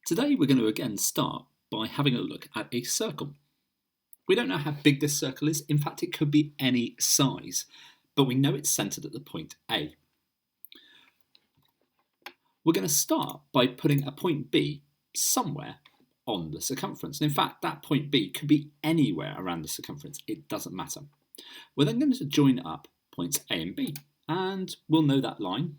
Today we're going to again start by having a look at a circle. We don't know how big this circle is, in fact it could be any size, but we know it's centred at the point A. We're going to start by putting a point B somewhere on the circumference, and in fact that point B could be anywhere around the circumference, it doesn't matter. We're then going to join up points A and B, and we'll know that line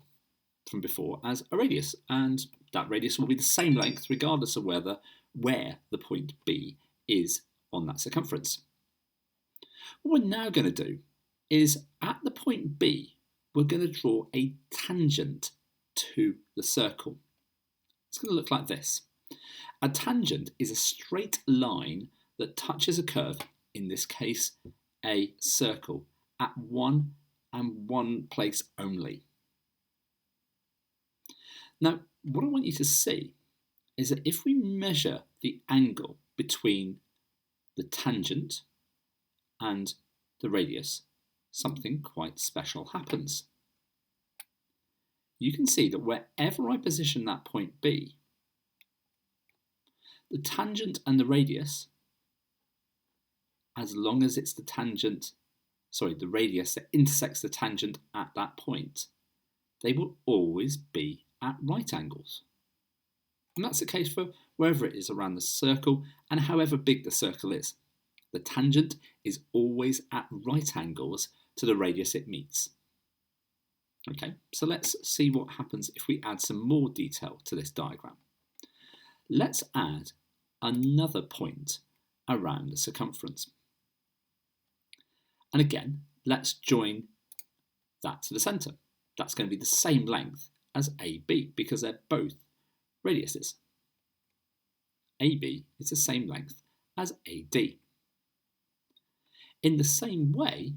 from before as a radius, and that radius will be the same length regardless of where the point B is on that circumference. What we're now going to do is at the point B we're going to draw a tangent to the circle. It's going to look like this. A tangent is a straight line that touches a curve, in this case a circle, at one place only. Now, what I want you to see is that if we measure the angle between the tangent and the radius, something quite special happens. You can see that wherever I position that point B, the tangent and the radius, as long as it's the radius that intersects the tangent at that point, they will always be at right angles. And that's the case for wherever it is around the circle and however big the circle is. The tangent is always at right angles to the radius it meets. Okay, so let's see what happens if we add some more detail to this diagram. Let's add another point around the circumference. And again, let's join that to the centre. That's going to be the same length as AB because they're both radiuses. AB is the same length as AD. In the same way,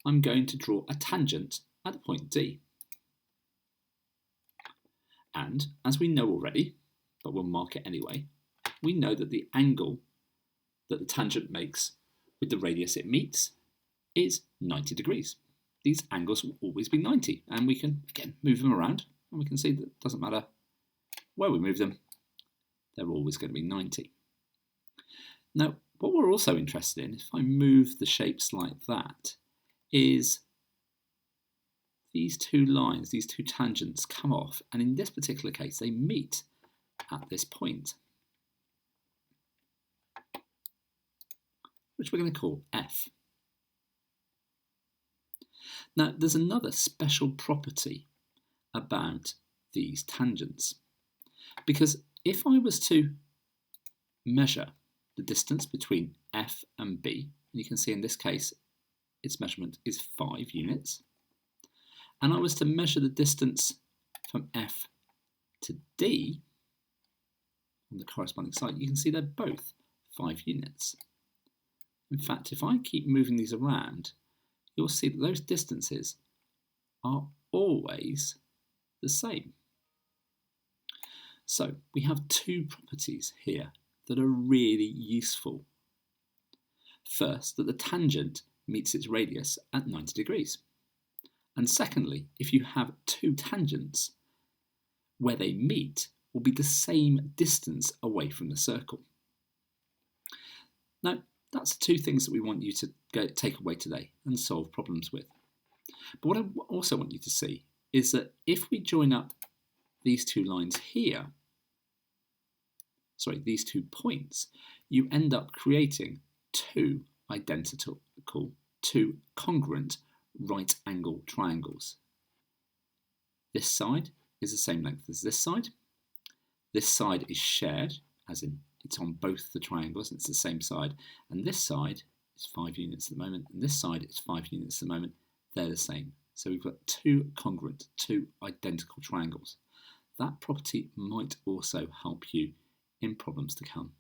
I'm going to draw a tangent at the point D. And as we know already, but we'll mark it anyway, we know that the angle that the tangent makes with the radius it meets is 90 degrees. These angles will always be 90, and we can, again, move them around, and we can see that it doesn't matter where we move them, they're always going to be 90. Now, what we're also interested in, if I move the shapes like that, is these two lines, these two tangents come off, and in this particular case, they meet at this point, which we're going to call F. Now, there's another special property about these tangents, because if I was to measure the distance between F and B, and you can see in this case its measurement is 5 units, and I was to measure the distance from F to D on the corresponding side, you can see they're both 5 units. In fact, if I keep moving these around, you'll see that those distances are always the same. So we have two properties here that are really useful. First, that the tangent meets its radius at 90 degrees. And secondly, if you have two tangents, where they meet will be the same distance away from the circle. Now, that's the two things that we want you to take away today and solve problems with. But what I also want you to see is that if we join up these two lines here, these 2 points, you end up creating two congruent right angle triangles. This side is the same length as this side. This side is shared, as in it's on both the triangles and it's the same side. And this side is 5 units at the moment, and this side is 5 units at the moment. They're the same. So we've got two congruent, two identical triangles. That property might also help you in problems to come.